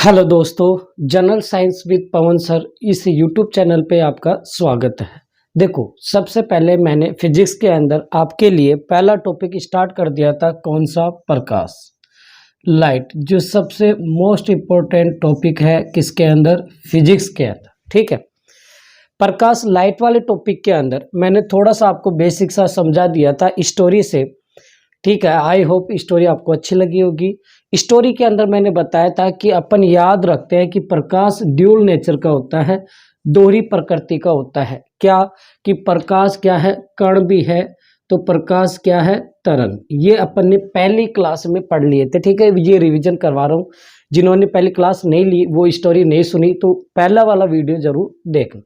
Hello दोस्तों, general science with Pawan sir इस YouTube channel पे आपका स्वागत है। देखो, सबसे पहले मैंने फिजिक्स के अंदर आपके लिए पहला टॉपिक स्टार्ट कर दिया था। कौन सा? प्रकाश, लाइट, जो सबसे मोस्ट इम्पोर्टेंट टॉपिक है किसके अंदर? फिजिक्स के अंदर। ठीक है, प्रकाश लाइट वाले टॉपिक के अंदर मैंने थोड़ा सा आपको बेसिक सा समझा दिया था स्टोरी से। ठीक है, आई होप स्टोरी आपको अच्छी लगी होगी। स्टोरी के अंदर मैंने बताया था कि अपन याद रखते हैं कि प्रकाश ड्यूल नेचर का होता है, दोहरी प्रकृति का होता है। क्या कि प्रकाश क्या है? कण भी है, तो प्रकाश क्या है? तरंग। ये अपन ने पहली क्लास में पढ़ लिए थे। ठीक है, ये रिवीजन करवा रहा हूँ। जिन्होंने पहली क्लास नहीं ली, वो स्टोरी नहीं सुनी, तो पहला वाला वीडियो जरूर देखना।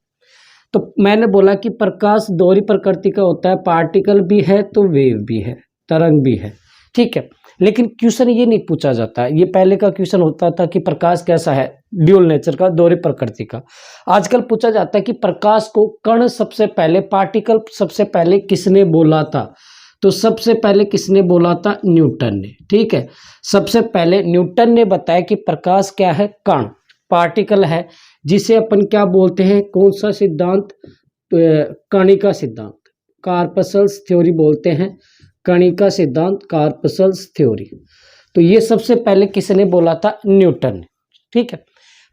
तो मैंने बोला कि प्रकाश दोहरी प्रकृति का होता है, पार्टिकल भी है तो वेव भी है, तरंग भी है। ठीक है, लेकिन क्वेश्चन ये नहीं पूछा जाता। ये पहले का क्वेश्चन होता था कि प्रकाश कैसा है, ड्यूल नेचर का, दोहरी प्रकृति का। आजकल पूछा जाता है कि प्रकाश को कण सबसे पहले, पार्टिकल सबसे पहले किसने बोला था? तो सबसे पहले किसने बोला था? न्यूटन ने। ठीक है, सबसे पहले न्यूटन ने बताया कि प्रकाश क्या है? कण, पार्टिकल है, जिसे अपन क्या बोलते हैं? कौन सा सिद्धांत? कणिका सिद्धांत, कार्पसल्स थ्योरी बोलते हैं। कणिका सिद्धांत, कार्पसल्स थ्योरी। तो ये सबसे पहले किसने बोला था? न्यूटन ने। ठीक है,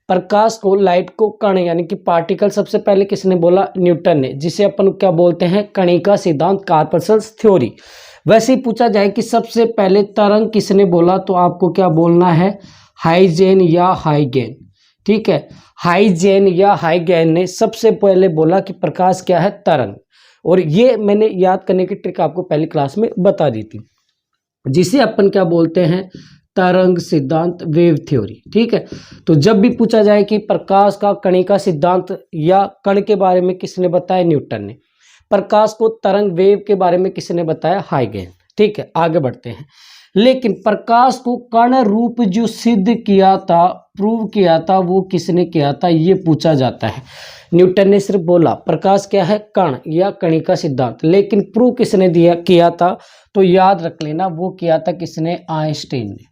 प्रकाश को, लाइट को कण यानी कि पार्टिकल सबसे पहले किसने बोला? न्यूटन ने, जिसे अपन क्या बोलते हैं? कणिका सिद्धांत, कार्पसल्स थ्योरी। वैसे ही पूछा जाए कि सबसे पहले तरंग किसने बोला, तो आपको क्या बोलना है? हाइजेन या हाइगेन। ठीक है, हाइजेन या हाइगेन ने सबसे पहले बोला कि प्रकाश क्या है? तरंग। और ये मैंने याद करने की ट्रिक आपको पहली क्लास में बता दी थी, जिसे अपन क्या बोलते हैं? तरंग सिद्धांत, वेव थ्योरी। ठीक है, तो जब भी पूछा जाए कि प्रकाश का कणिका सिद्धांत या कण के बारे में किसने बताया? न्यूटन ने। प्रकाश को तरंग, वेव के बारे में किसने बताया? हाइगेन। ठीक है, आगे बढ़ते हैं। लेकिन प्रकाश को कण रूप जो सिद्ध किया था, प्रूव किया था, वो किसने किया था? ये पूछा जाता है। न्यूटन ने सिर्फ बोला प्रकाश क्या है? कण या कणिका सिद्धांत, लेकिन प्रूव किसने दिया किया था? तो याद रख लेना, वो किया था किसने? आइंस्टीन ने।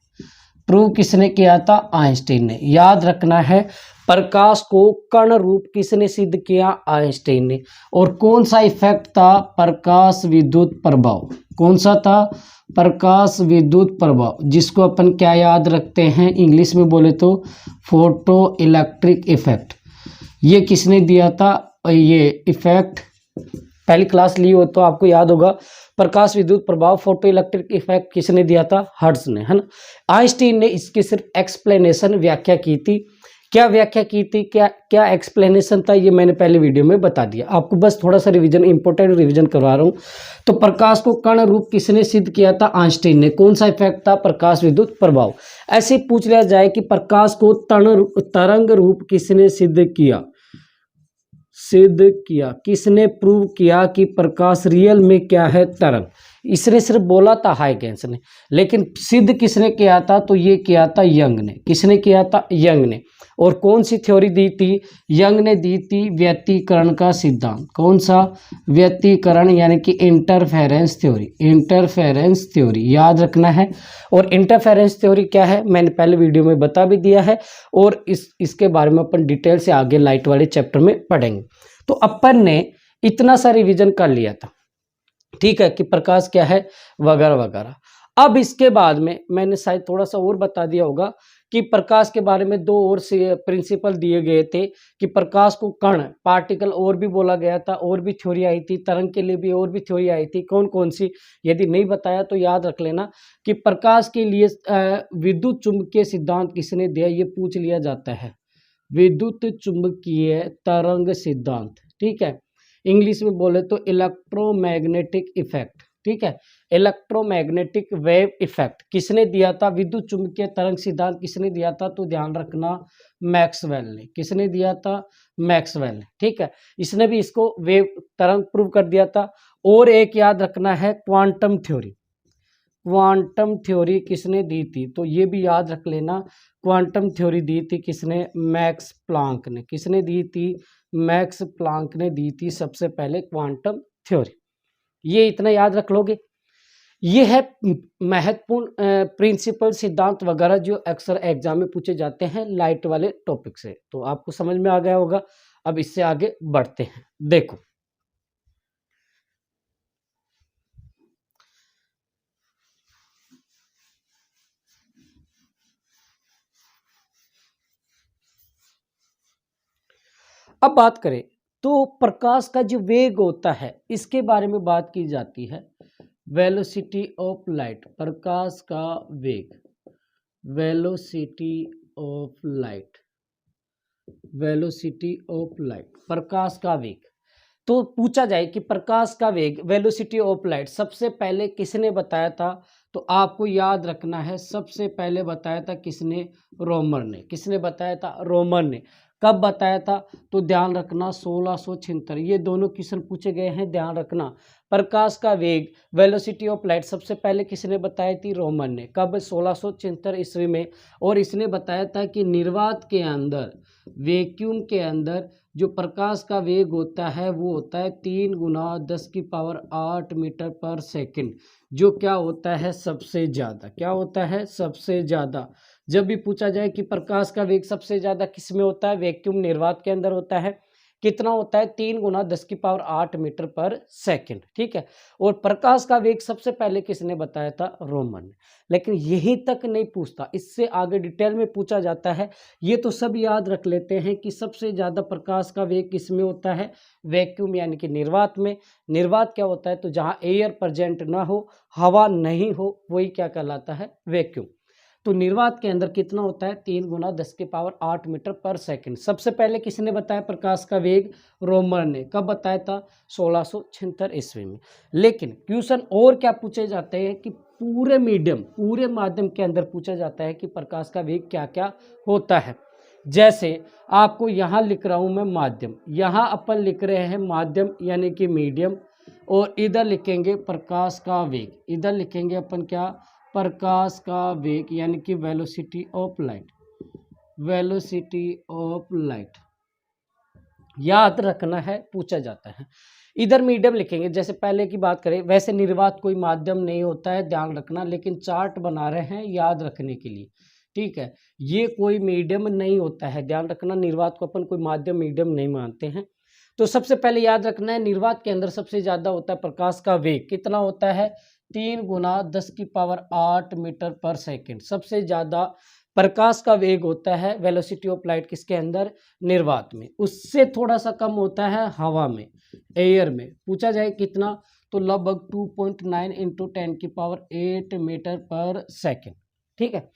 प्रूव किसने किया था? आइंस्टीन ने। याद रखना है, प्रकाश को कण रूप किसने सिद्ध किया? आइंस्टीन ने। और कौन सा इफेक्ट था? प्रकाश विद्युत प्रभाव। कौन सा था? प्रकाश विद्युत प्रभाव, जिसको अपन क्या याद रखते हैं? इंग्लिश में बोले तो फोटो इलेक्ट्रिक इफेक्ट। ये किसने दिया था? ये इफेक्ट पहली क्लास ली हो तो आपको याद होगा। प्रकाश विद्युत प्रभाव, फोटो इलेक्ट्रिक इफेक्ट किसने दिया था? हर्ट्ज ने, है ना। आइंस्टीन ने इसकी सिर्फ एक्सप्लेनेशन, व्याख्या की थी। क्या व्याख्या की थी? क्या क्या एक्सप्लेनेशन था? ये मैंने पहले वीडियो में बता दिया आपको। बस थोड़ा सा रिवीजन, इंपॉर्टेंट रिवीजन करवा रहा हूँ। तो प्रकाश को कण रूप किसने सिद्ध किया था? आइंस्टीन ने। कौन सा इफेक्ट था? प्रकाश विद्युत प्रभाव। ऐसे पूछ लिया जाए कि प्रकाश को तरंग रूप किसने सिद्ध किया? किसने प्रूव किया कि प्रकाश रियल में क्या है? तरंग। इसने सिर्फ बोला था हाइगेंस ने, लेकिन सिद्ध किसने किया था? तो ये किया था यंग ने। किसने किया था? यंग ने। और कौन सी थ्योरी दी थी? यंग ने दी थी व्यतिकरण का सिद्धांत। कौन सा? व्यतिकरण यानी कि इंटरफेरेंस थ्योरी। इंटरफेरेंस थ्योरी याद रखना है। और इंटरफेरेंस थ्योरी क्या है? मैंने पहले वीडियो में बता भी दिया है, और इसके बारे में अपन डिटेल से आगे लाइट वाले चैप्टर में पढ़ेंगे। तो अपन ने इतना सा रिवीजन कर लिया था, ठीक है, कि प्रकाश क्या है, वगैरह वगैरह। अब इसके बाद में मैंने शायद थोड़ा सा और बता दिया होगा कि प्रकाश के बारे में दो और से प्रिंसिपल दिए गए थे कि प्रकाश को कण, पार्टिकल और भी बोला गया था, और भी थ्योरी आई थी। तरंग के लिए भी और भी थ्योरी आई थी। कौन कौन सी? यदि नहीं बताया तो याद रख लेना कि प्रकाश के लिए विद्युत चुंबकीय सिद्धांत किसने दिया, ये पूछ लिया जाता है। विद्युत चुंबकीय तरंग सिद्धांत। ठीक है, इंग्लिश में बोले तो इलेक्ट्रोमैग्नेटिक इफेक्ट। ठीक है, इलेक्ट्रोमैग्नेटिक वेव इफेक्ट किसने दिया था? विद्युत चुंबकीय तरंग सिद्धांत किसने दिया था? तो ध्यान रखना, मैक्सवेल ने। किसने दिया था? मैक्सवेल ने। ठीक है, इसने भी इसको वेव, तरंग प्रूव कर दिया था। और एक याद रखना है, क्वांटम थ्योरी। क्वांटम थ्योरी किसने दी थी? तो ये भी याद रख लेना, क्वांटम थ्योरी दी थी किसने? मैक्स प्लांक ने। किसने दी थी? मैक्स प्लांक ने दी थी सबसे पहले क्वांटम थ्योरी। ये इतना याद रख लोगे। ये है महत्वपूर्ण प्रिंसिपल सिद्धांत वगैरह जो अक्सर एग्जाम में पूछे जाते हैं लाइट वाले टॉपिक से। तो आपको समझ में आ गया होगा। अब इससे आगे बढ़ते हैं। देखो, अब बात करें तो प्रकाश का जो वेग होता है इसके बारे में बात की जाती है। वेलोसिटी ऑफ लाइट, प्रकाश का वेग, velocity of light, velocity of light, प्रकाश का वेग। तो पूछा जाए कि प्रकाश का वेग, वेलोसिटी ऑफ लाइट, सबसे पहले किसने बताया था? तो आपको याद रखना है, सबसे पहले बताया था किसने? रोमर ने। किसने बताया था? रोमर ने। कब बताया था? तो ध्यान रखना 1676। ये दोनों क्वेश्चन पूछे गए हैं, ध्यान रखना। प्रकाश का वेग, वेलोसिटी ऑफ लाइट, सबसे पहले किसने बताई थी? रोमर ने। कब? 1676 ईस्वी में। और इसने बताया था कि निर्वात के अंदर, वैक्यूम के अंदर जो प्रकाश का वेग होता है वो होता है 3 गुना 10⁸ मीटर पर सेकंड, जो क्या होता है? सबसे ज़्यादा। क्या होता है? सबसे ज़्यादा। जब भी पूछा जाए कि प्रकाश का वेग सबसे ज़्यादा किस में होता है? वैक्यूम निर्वात के अंदर होता है। कितना होता है? 3 गुना 10⁸ मीटर पर सेकंड। ठीक है। और प्रकाश का वेग सबसे पहले किसने बताया था? रोमन ने। लेकिन यहीं तक नहीं पूछता, इससे आगे डिटेल में पूछा जाता है। ये तो सब याद रख लेते हैं कि सबसे ज़्यादा प्रकाश का वेग किस में होता है? वैक्यूम यानी कि निर्वात में। निर्वात क्या होता है? तो जहाँ एयर प्रेजेंट ना हो, हवा नहीं हो, वही क्या कहलाता है? वैक्यूम। तो निर्वात के अंदर कितना होता है? 3 गुना 10⁸ मीटर पर सेकंड। सबसे पहले किसने बताया प्रकाश का वेग? रोमर ने। कब बताया था? 1676 ईस्वी में। लेकिन क्वेश्चन और क्या पूछे जाते हैं कि पूरे मीडियम, पूरे माध्यम के अंदर पूछा जाता है कि प्रकाश का वेग क्या क्या होता है। जैसे आपको यहाँ लिख रहा हूँ मैं माध्यम, यहाँ अपन लिख रहे हैं माध्यम यानी कि मीडियम, और इधर लिखेंगे प्रकाश का वेग। इधर लिखेंगे अपन क्या? प्रकाश का वेग यानी कि velocity of light, velocity of light. याद रखना है, पूछा जाता है। इधर मीडियम लिखेंगे। जैसे पहले की बात करें, वैसे निर्वात कोई माध्यम नहीं होता है, ध्यान रखना, लेकिन चार्ट बना रहे हैं याद रखने के लिए। ठीक है, ये कोई मीडियम नहीं होता है, ध्यान रखना। निर्वात को अपन कोई माध्यम मीडियम नहीं मानते हैं। तो सबसे पहले याद रखना है, निर्वात के अंदर सबसे ज़्यादा होता है प्रकाश का वेग। कितना होता है? 3 गुना 10⁸ मीटर पर सेकंड। सबसे ज़्यादा प्रकाश का वेग होता है वेलोसिटी ऑफ लाइट किसके अंदर? निर्वात में। उससे थोड़ा सा कम होता है हवा में, एयर में। पूछा जाए कितना? तो लगभग 2.9 इंटू 10⁸ मीटर पर सेकंड। ठीक है।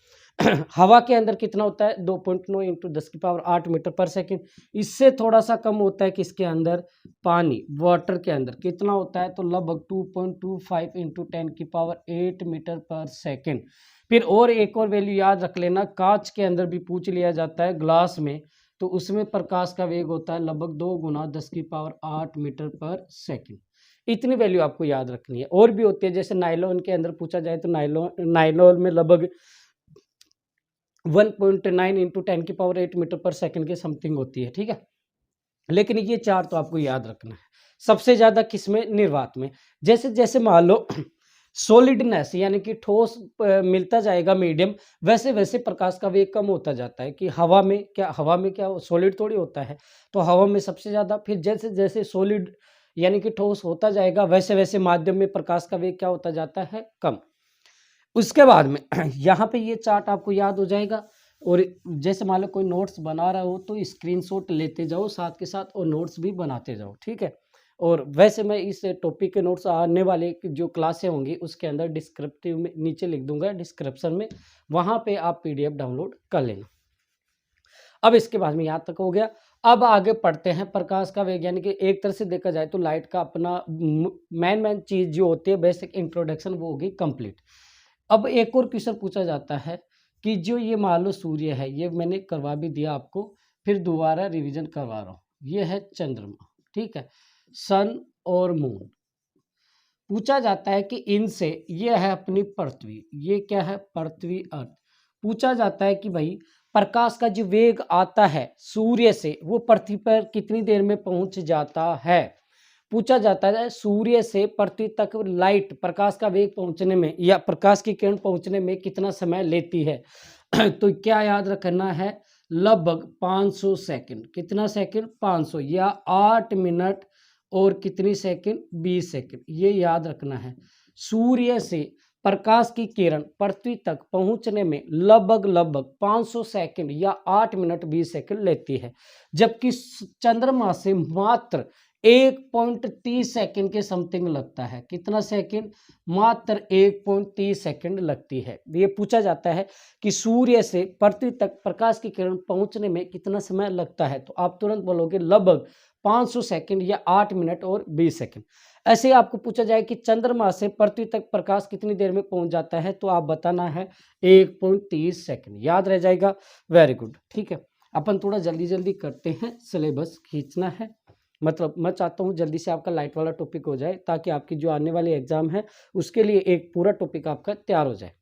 हवा के अंदर कितना होता है? 2.9 इंटू 10⁸ मीटर पर सेकंड। इससे थोड़ा सा कम होता है किसके अंदर? पानी, वाटर के अंदर। कितना होता है? तो लगभग 2.25 इंटू 10⁸ मीटर पर सेकंड। फिर और एक और वैल्यू याद रख लेना, कांच के अंदर भी पूछ लिया जाता है, ग्लास में, तो उसमें प्रकाश का वेग होता है लगभग 2 गुना 10⁸ मीटर पर सेकंड। इतनी वैल्यू आपको याद रखनी है। और भी होती है, जैसे नायलॉन के अंदर पूछा जाए तो नायलॉन में लगभग 1.9 इंटू 10⁸ मीटर पर सेकंड के समथिंग होती है। ठीक है, लेकिन ये चार तो आपको याद रखना है। सबसे ज़्यादा किसमें? निर्वात में। जैसे जैसे मान लो सॉलिडनेस यानी कि ठोस मिलता जाएगा मीडियम, वैसे वैसे प्रकाश का वेग कम होता जाता है। कि हवा में क्या, हवा में क्या सॉलिड थोड़ी होता है, तो हवा में सबसे ज़्यादा। फिर जैसे जैसे सॉलिड यानी कि ठोस होता जाएगा, वैसे वैसे माध्यम में प्रकाश का वेग क्या होता जाता है? कम। उसके बाद में यहाँ पे ये चार्ट आपको याद हो जाएगा। और जैसे मान लो कोई नोट्स बना रहा हो तो स्क्रीनशॉट लेते जाओ साथ के साथ, और नोट्स भी बनाते जाओ। ठीक है। और वैसे मैं इस टॉपिक के नोट्स आने वाले जो क्लासें होंगी उसके अंदर डिस्क्रिप्टिव में नीचे लिख दूंगा, डिस्क्रिप्शन में, वहाँ पे आप पीडीएफ डाउनलोड कर लेना। अब इसके बाद में यहाँ तक हो गया। अब आगे पढ़ते हैं प्रकाश का वेग, यानी कि एक तरह से देखा जाए तो लाइट का अपना मेन चीज़ जो होती है, बेसिक इंट्रोडक्शन, वो होगी कंप्लीट। अब एक और क्वेश्चन पूछा जाता है कि जो ये मान लो सूर्य है, ये मैंने करवा भी दिया आपको, फिर दोबारा रिवीजन करवा रहा हूँ। ये है चंद्रमा, ठीक है, सन और मून। पूछा जाता है कि इनसे, ये है अपनी पृथ्वी, ये क्या है? पृथ्वी, अर्थ। पूछा जाता है कि भाई प्रकाश का जो वेग आता है सूर्य से, वो पृथ्वी पर कितनी देर में पहुंच जाता है? पूछा जाता है सूर्य से पृथ्वी तक लाइट प्रकाश का वेग पहुंचने में या प्रकाश की किरण पहुंचने में कितना समय लेती है। तो क्या याद रखना है, लगभग 500 सेकंड। कितना सेकंड, 500, या 8 मिनट और कितनी सेकंड, 20 सेकंड, ये याद रखना है। सूर्य से प्रकाश की किरण पृथ्वी तक पहुंचने में लगभग 500 सेकंड या 8 मिनट 20 सेकंड लेती है, जबकि चंद्रमा से मात्र 1.30 सेकंड के समथिंग लगता है। कितना सेकंड, मात्र 1.30 सेकंड लगती है। ये पूछा जाता है कि सूर्य से पृथ्वी तक प्रकाश की किरण पहुंचने में कितना समय लगता है, तो आप तुरंत बोलोगे लगभग 500 सेकंड या 8 मिनट और 20 सेकंड। ऐसे ही आपको पूछा जाए कि चंद्रमा से पृथ्वी तक प्रकाश कितनी देर में पहुंच जाता है, तो आप बताना है 1.30 सेकंड। याद रह जाएगा, वेरी गुड। ठीक है, अपन थोड़ा जल्दी जल्दी करते हैं, सिलेबस खींचना है, मतलब मैं चाहता हूँ जल्दी से आपका लाइट वाला टॉपिक हो जाए, ताकि आपकी जो आने वाली एग्जाम है उसके लिए एक पूरा टॉपिक आपका तैयार हो जाए।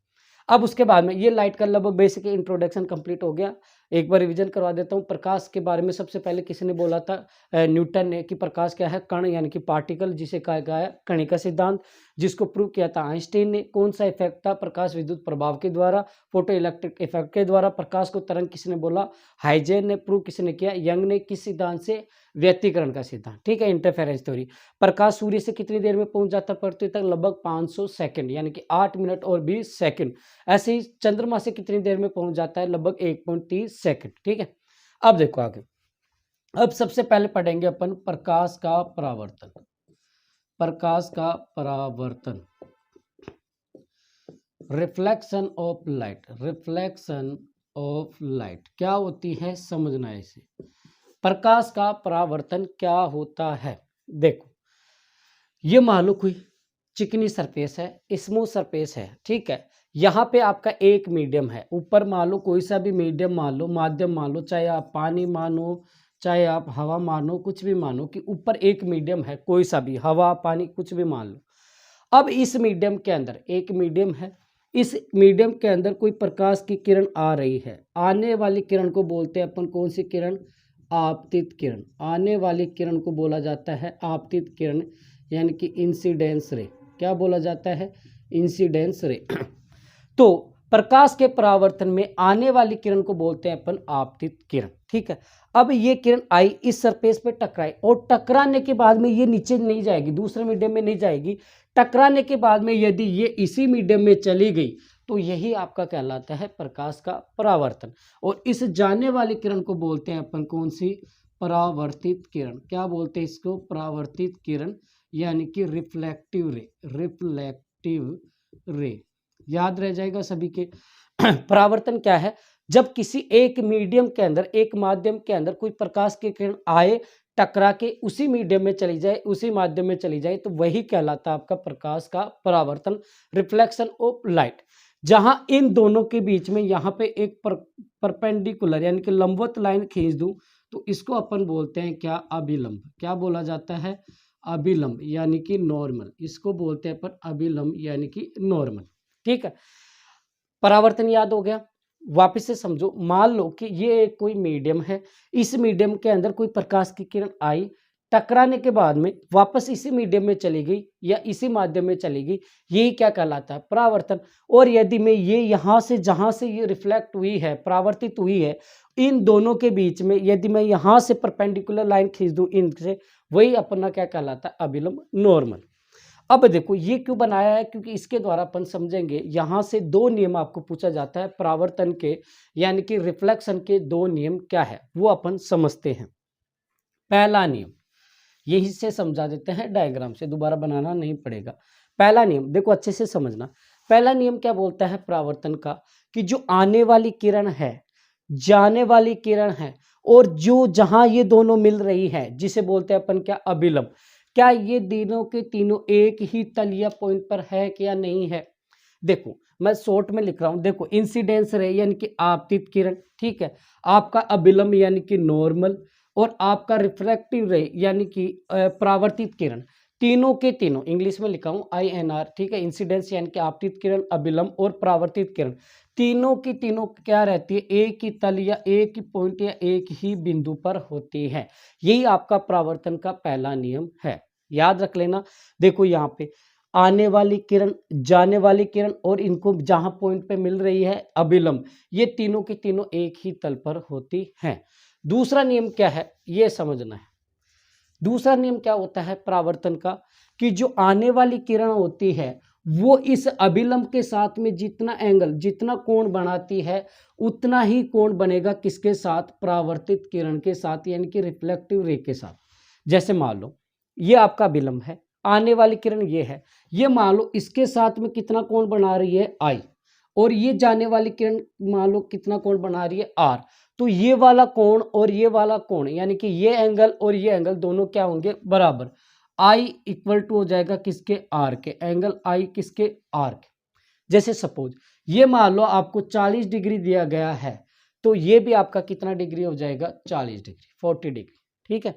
अब उसके बाद में ये लाइट का लगभग बेसिक इंट्रोडक्शन कंप्लीट हो गया। एक बार रिवीजन करवा देता हूँ। प्रकाश के बारे में सबसे पहले किसने बोला था, न्यूटन ने, कि प्रकाश क्या है, कण यानी कि पार्टिकल, जिसे कहा गया है कणिका सिद्धांत, जिसको प्रूव किया था आइंस्टीन ने। कौन सा इफेक्ट था, प्रकाश विद्युत प्रभाव के द्वारा, फोटो इलेक्ट्रिक इफेक्ट के द्वारा। प्रकाश को तरंग किसने बोला, हाइजेन ने। प्रूव किसने किया, यंग ने। किस सिद्धांत से, व्यतिकरण का सिद्धांत। ठीक है, इंटरफेरेंस थ्योरी। प्रकाश सूर्य से कितनी देर में पहुंच जाता पृथ्वी तक, लगभग 500 सेकंड यानी कि 8 मिनट और 20 सेकंड। ऐसे ही चंद्रमा से कितनी देर में पहुंच जाता है, लगभग 1.30 सेकंड। ठीक है, अब देखो आगे। अब सबसे पहले पढ़ेंगे अपन प्रकाश का परावर्तन। प्रकाश का परावर्तन, reflection of light. Reflection of light क्या होती है, समझना है इसे। प्रकाश का परावर्तन क्या होता है, देखो ये मान लो कोई चिकनी सरफेस है, स्मूथ सरफेस है। ठीक है, यहाँ पे आपका एक मीडियम है, ऊपर मान लो कोई सा भी मीडियम मान लो, माध्यम मान लो, चाहे आप पानी मानो, चाहे आप हवा मानो, कुछ भी मानो, कि ऊपर एक मीडियम है, कोई सा भी, हवा पानी कुछ भी मान लो। अब इस मीडियम के अंदर एक मीडियम है, इस मीडियम के अंदर कोई प्रकाश की किरण आ रही है। आने वाली किरण को बोलते हैं अपन कौन सी किरण, आपतित किरण। आने वाली किरण को बोला जाता है आपतित किरण, यानी कि इंसिडेंस रे। क्या बोला जाता है, इंसिडेंस रे। तो प्रकाश के परावर्तन में आने वाली किरण को बोलते हैं अपन आपतित किरण। ठीक है, अब ये किरण आई, इस सरफेस पे टकराई, और टकराने के बाद में ये नीचे नहीं जाएगी, दूसरे मीडियम में नहीं जाएगी। टकराने के बाद में यदि ये इसी मीडियम में चली गई, तो यही आपका कहलाता है प्रकाश का परावर्तन। और इस जाने वाली किरण को बोलते हैं अपन कौन सी, परावर्तित किरण। क्या बोलते हैं इसको, परावर्तित किरण, यानी कि रिफ्लेक्टिव रे। रिफ्लेक्टिव रे, याद रह जाएगा सभी के। परावर्तन क्या है, जब किसी एक मीडियम के अंदर, एक माध्यम के अंदर कोई प्रकाश की किरण आए, टकरा के उसी मीडियम में चली जाए, उसी माध्यम में चली जाए, तो वही कहलाता है आपका प्रकाश का परावर्तन, रिफ्लेक्शन ऑफ लाइट। जहां इन दोनों के बीच में यहाँ पे एक परपेंडिकुलर यानी कि लंबवत लाइन खींच दूं, तो इसको अपन बोलते हैं क्या, अभिलंब। क्या बोला जाता है, अभिलंब, यानी कि नॉर्मल। इसको बोलते हैं अपन अभिलंब, यानी कि नॉर्मल। ठीक है, परावर्तन याद हो गया। वापस से समझो, मान लो कि ये कोई मीडियम है, इस मीडियम के अंदर कोई प्रकाश की किरण आई, टकराने के बाद में वापस इसी मीडियम में चली गई या इसी माध्यम में चली गई, यही क्या कहलाता है, परावर्तन। और यदि मैं ये यहाँ से, जहाँ से ये रिफ्लेक्ट हुई है, परावर्तित हुई है, इन दोनों के बीच में यदि मैं यहाँ से परपेंडिकुलर लाइन खींच दूँ इनसे, वही अपना क्या कहलाता है, अभिलंब, नॉर्मल। अब देखो ये क्यों बनाया है, क्योंकि इसके द्वारा अपन समझेंगे, यहाँ से दो नियम आपको पूछा जाता है परावर्तन के, यानी कि रिफ्लेक्शन के दो नियम क्या है वो अपन समझते हैं। पहला नियम, यही से समझा देते हैं डायग्राम से, दोबारा बनाना नहीं पड़ेगा। पहला नियम देखो अच्छे से समझना। पहला नियम क्या बोलता है परावर्तन का, कि जो आने वाली किरण है, जाने वाली किरण है, और जो जहां ये दोनों मिल रही है, जिसे बोलते हैं अपन क्या, अभिलंब, क्या ये तीनों के तीनों एक ही तल या पॉइंट पर है क्या नहीं है। देखो मैं शॉर्ट में लिख रहा हूं, देखो इंसिडेंस रे यानी कि आपतित किरण, ठीक है, आपका अभिलंब यानी कि नॉर्मल, और आपका रिफ्लेक्टिव रे यानी कि परावर्तित किरण, तीनों के तीनों इंग्लिश में लिखा हूं INR। ठीक है, इंसिडेंस यानी कि आपतित किरण, अभिलंब और परावर्तित किरण, तीनों की तीनों क्या रहती है, एक ही तल या एक ही पॉइंट या एक ही बिंदु पर होती है। यही आपका परावर्तन का पहला नियम है। याद रख लेना। देखो यहाँ पे आने वाली किरण, जाने वाली किरण और इनको जहां पॉइंट पे मिल रही है अभिलंब, ये तीनों की तीनों एक ही तल पर होती हैं। दूसरा नियम क्या है ये समझना है। दूसरा नियम क्या होता है परावर्तन का, कि जो आने वाली किरण होती है वो इस अभिलंब के साथ में जितना एंगल, जितना कोण बनाती है उतना ही कोण बनेगा किसके साथ, परावर्तित किरण के साथ, यानी कि रिफ्लेक्टिव रे के साथ। जैसे मान लो ये आपका अभिलंब है, आने वाली किरण ये है, ये मान लो इसके साथ में कितना कोण बना रही है आई, और ये जाने वाली किरण मान लो कितना कोण बना रही है आर। तो ये वाला कोण और ये वाला कोण, यानी कि ये एंगल और ये एंगल दोनों क्या होंगे, बराबर। आई इक्वल टू हो जाएगा किसके, आर के, एंगल आई किसके, आर के। जैसे सपोज ये मान लो आपको 40 डिग्री दिया गया है, तो ये भी आपका कितना डिग्री हो जाएगा, 40 डिग्री, 40 डिग्री, ठीक है।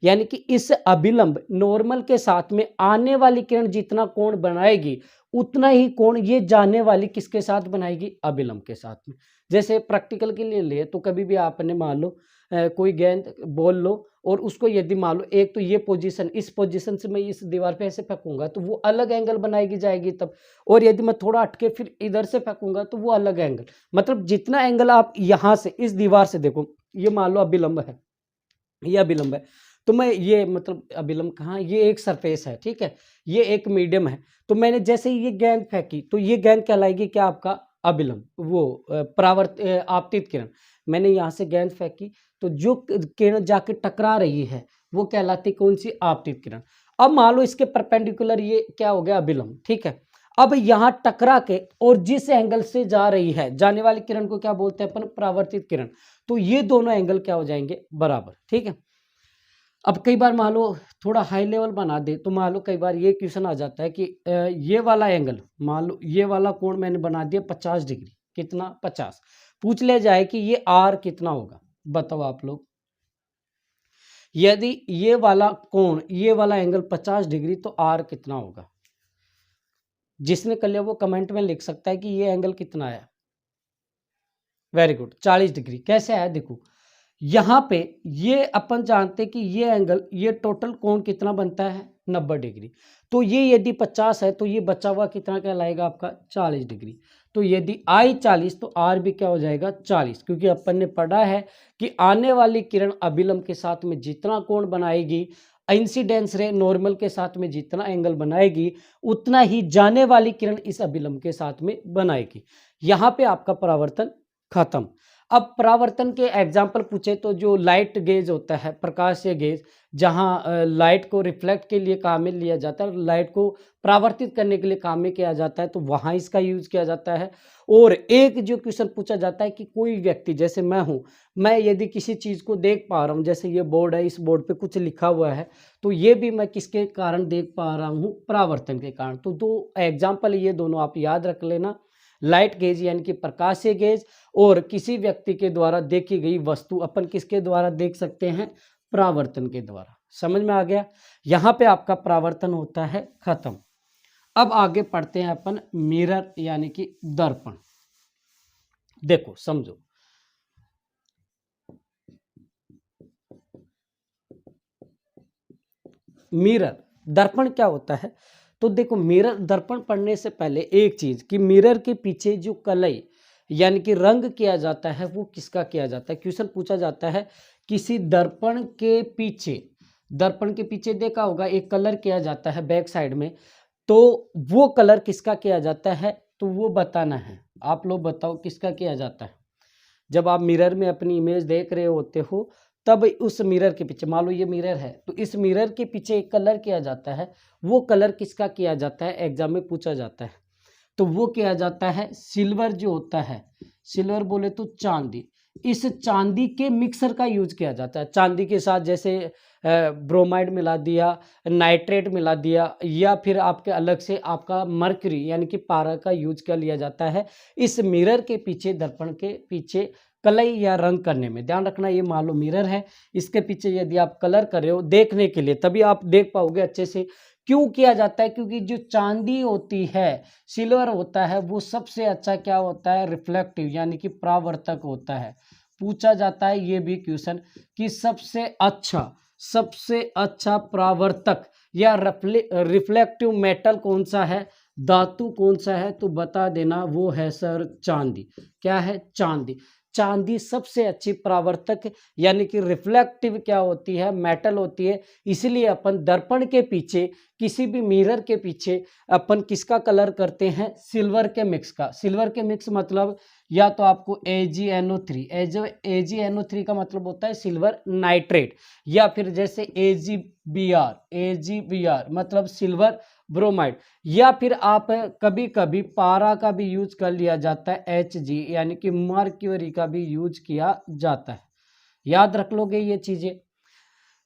यानी कि इस अभिलंब नॉर्मल के साथ में आने वाली किरण जितना कोण बनाएगी उतना ही कोण ये जाने वाली किसके साथ बनाएगी, अभिलंब के साथ में। जैसे प्रैक्टिकल के लिए ले तो कभी भी आपने मान लो कोई गेंद बॉल लो और उसको यदि मान लो एक तो ये पोजीशन, इस पोजीशन से मैं इस दीवार पे ऐसे फेंकूंगा तो वो अलग एंगल बनाएगी जाएगी तब, और यदि मैं थोड़ा हटके फिर इधर से फेंकूंगा तो वो अलग एंगल, मतलब जितना एंगल आप यहाँ से इस दीवार से देखो, ये मान लो अभिलंब है, ये अभिलंब है, तो मैं ये मतलब अभिलंब कहाँ, ये एक सरफेस है, ठीक है, ये एक मीडियम है, तो मैंने जैसे ही ये गेंद फेंकी तो ये गेंद कहलाएगी क्या, आपका अभिलंब, वो आपतित किरण। मैंने यहाँ से गेंद फेंकी तो जो किरण जाके टकरा रही है वो कहलाती कौन सी, आपतित किरण। अब मान लो इसके परपेंडिकुलर ये क्या हो गया, अभिलंब, ठीक है। अब यहाँ टकरा के और जिस एंगल से जा रही है जाने वाली किरण को क्या बोलते हैं अपन, परावर्तित किरण। तो ये दोनों एंगल क्या हो जाएंगे, बराबर, ठीक है। अब कई बार मान लो थोड़ा हाई लेवल बना दे तो मान लो कई बार ये क्वेश्चन आ जाता है कि ये वाला एंगल, मान लो ये वाला कोण मैंने बना दिया 50 डिग्री, कितना, 50। पूछ लिया जाए कि ये आर कितना होगा, बताओ आप लोग। यदि ये वाला कोण, ये वाला एंगल 50 डिग्री तो आर कितना होगा। जिसने कर लिया वो कमेंट में लिख सकता है कि ये एंगल कितना है। Very good, 40 degree. कैसे आया देखो, यहाँ पे ये अपन जानते कि ये एंगल, ये टोटल कोण कितना बनता है, 90 डिग्री। तो ये यदि 50 है तो ये बचा हुआ कितना कहलाएगा आपका, 40 डिग्री। तो यदि आई 40 तो आर भी क्या हो जाएगा, 40, क्योंकि अपन ने पढ़ा है कि आने वाली किरण अभिलंब के साथ में जितना कोण बनाएगी, इंसिडेंस रे नॉर्मल के साथ में जितना एंगल बनाएगी उतना ही जाने वाली किरण इस अभिलंब के साथ में बनाएगी। यहाँ पे आपका परावर्तन खत्म। अब परावर्तन के एग्जाम्पल पूछे तो जो लाइट गेज होता है, प्रकाशीय गेज, जहाँ लाइट को रिफ्लेक्ट के लिए काम में लिया जाता है, लाइट को परावर्तित करने के लिए काम में किया जाता है, तो वहाँ इसका यूज किया जाता है। और एक जो क्वेश्चन पूछा जाता है कि कोई व्यक्ति, जैसे मैं हूँ, मैं यदि किसी चीज़ को देख पा रहा हूँ, जैसे ये बोर्ड है, इस बोर्ड पे कुछ लिखा हुआ है, तो ये भी मैं किसके कारण देख पा रहा हूँ, परावर्तन के कारण। तो दो एग्जाम्पल ये दोनों आप याद रख लेना, लाइट गेज यानी कि प्रकाशीय गेज, और किसी व्यक्ति के द्वारा देखी गई वस्तु अपन किसके द्वारा देख सकते हैं, परावर्तन के द्वारा। समझ में आ गया, यहाँ पे आपका परावर्तन होता है खत्म। अब आगे पढ़ते हैं अपन मिरर यानी कि दर्पण। देखो समझो, मिरर दर्पण क्या होता है। तो देखो मिरर दर्पण पढ़ने से पहले एक चीज कि मिरर के पीछे जो कलई यानी कि रंग किया जाता है वो किसका किया जाता है। क्वेश्चन पूछा जाता है किसी दर्पण के पीछे, दर्पण के पीछे देखा होगा एक कलर किया जाता है बैक साइड में, तो वो कलर किसका किया जाता है, तो वो बताना है। आप लोग बताओ किसका किया जाता है। जब आप मिरर में अपनी इमेज देख रहे होते हो तब उस मिरर के पीछे, मान लो ये मिरर है तो इस मिरर के पीछे एक कलर किया जाता है, वो कलर किसका किया जाता है, एग्जाम में पूछा जाता है। तो वो किया जाता है सिल्वर जो होता है, सिल्वर बोले तो चांदी, इस चांदी के मिक्सर का यूज किया जाता है। चांदी के साथ जैसे ब्रोमाइड मिला दिया, नाइट्रेट मिला दिया, या फिर आपके अलग से आपका मर्क्यूरी यानी कि पारा का यूज कर लिया जाता है इस मिरर के पीछे, दर्पण के पीछे कलई या रंग करने में। ध्यान रखना ये मान लो मिरर है, इसके पीछे यदि आप कलर कर रहे हो देखने के लिए तभी आप देख पाओगे अच्छे से। क्यों किया जाता है, क्योंकि जो चांदी होती है, सिल्वर होता है, वो सबसे अच्छा क्या होता है, रिफ्लेक्टिव यानी कि परावर्तक होता है। पूछा जाता है ये भी क्वेश्चन कि सबसे अच्छा सबसे अच्छा परावर्तक या रिफ्लेक्टिव मेटल कौन सा है, धातु कौन सा है, तो बता देना। वो है सर चांदी। क्या है? चांदी। चांदी सबसे अच्छी परावर्तक यानी कि रिफ्लेक्टिव क्या होती है, मेटल होती है। इसलिए अपन दर्पण के पीछे, किसी भी मिरर के पीछे अपन किसका कलर करते हैं, सिल्वर के मिक्स का। सिल्वर के मिक्स मतलब या तो आपको AgNO3, AgNO3 का मतलब होता है सिल्वर नाइट्रेट, या फिर जैसे AgBr मतलब सिल्वर ब्रोमाइड, या फिर आप कभी कभी पारा का भी यूज कर लिया जाता है, Hg यानी कि मर्क्यूरी का भी यूज किया जाता है। याद रख लोगे ये चीजें।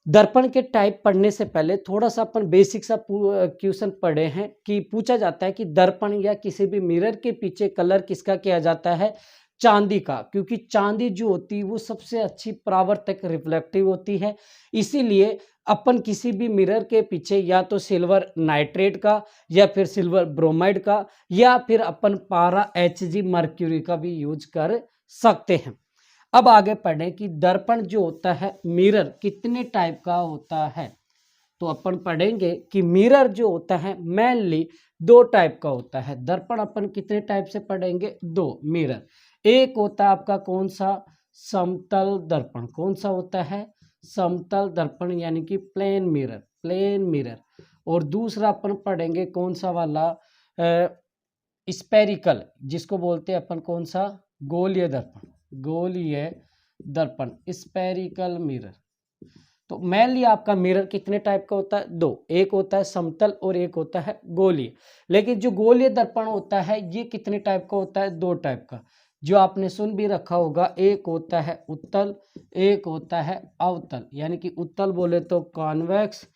दर्पण के टाइप पढ़ने से पहले थोड़ा सा अपन बेसिक सा क्वेश्चन पढ़े हैं कि पूछा जाता है कि दर्पण या किसी भी मिरर के पीछे कलर किसका किया जाता है, चांदी का, क्योंकि चांदी जो होती है वो सबसे अच्छी परावर्तक रिफ्लेक्टिव होती है। इसीलिए अपन किसी भी मिरर के पीछे या तो सिल्वर नाइट्रेट का, या फिर सिल्वर ब्रोमाइड का, या फिर अपन पारा Hg मर्क्यूरी का भी यूज कर सकते हैं। अब आगे पढ़ें कि दर्पण जो होता है, मिरर कितने टाइप का होता है। तो अपन पढ़ेंगे कि मिरर जो होता है मेनली दो टाइप का होता है। दर्पण अपन कितने टाइप से पढ़ेंगे, दो मिरर। एक होता है आपका कौन सा, समतल दर्पण। कौन सा होता है, समतल दर्पण यानी कि प्लेन मिरर, प्लेन मिरर। और दूसरा अपन पढ़ेंगे कौन सा वाला, स्पेरिकल, जिसको बोलते हैं अपन कौन सा, गोलीय दर्पण, गोलीय दर्पण, स्पेरिकल मिरर। तो मेनली आपका मिरर कितने टाइप का होता है, दो। एक होता है समतल और एक होता है गोलीय। लेकिन जो गोलीय दर्पण होता है ये कितने टाइप का होता है, दो टाइप का, जो आपने सुन भी रखा होगा। एक होता है उत्तल, एक होता है अवतल। यानी कि उत्तल बोले तो कॉन्वेक्स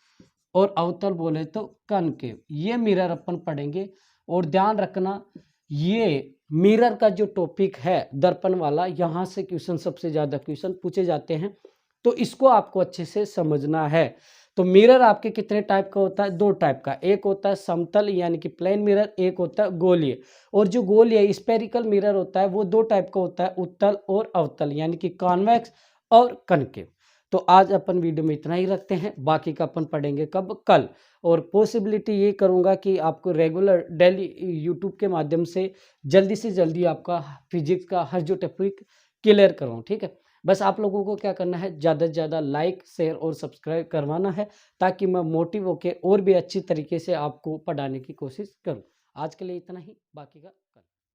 और अवतल बोले तो कनकेव। ये मिरर अपन पढ़ेंगे। और ध्यान रखना, ये मिरर का जो टॉपिक है दर्पण वाला, यहाँ से क्वेश्चन सबसे ज़्यादा क्वेश्चन पूछे जाते हैं, तो इसको आपको अच्छे से समझना है। तो मिरर आपके कितने टाइप का होता है, दो टाइप का। एक होता है समतल यानी कि प्लेन मिरर, एक होता है गोलीय। और जो गोलीय स्पेरिकल मिरर होता है वो दो टाइप का होता है, उत्तल और अवतल, यानी कि कॉन्वेक्स और कनकेव। तो आज अपन वीडियो में इतना ही रखते हैं, बाकी का अपन पढ़ेंगे कब, कल। और पॉसिबिलिटी ये करूँगा कि आपको रेगुलर डेली यूट्यूब के माध्यम से जल्दी आपका फिजिक्स का हर जो टॉपिक क्लियर करवाऊँ, ठीक है। बस आप लोगों को क्या करना है, ज़्यादा से ज़्यादा लाइक शेयर और सब्सक्राइब करवाना है, ताकि मैं मोटिव होकर और भी अच्छी तरीके से आपको पढ़ाने की कोशिश करूँ। आज के लिए इतना ही, बाकी का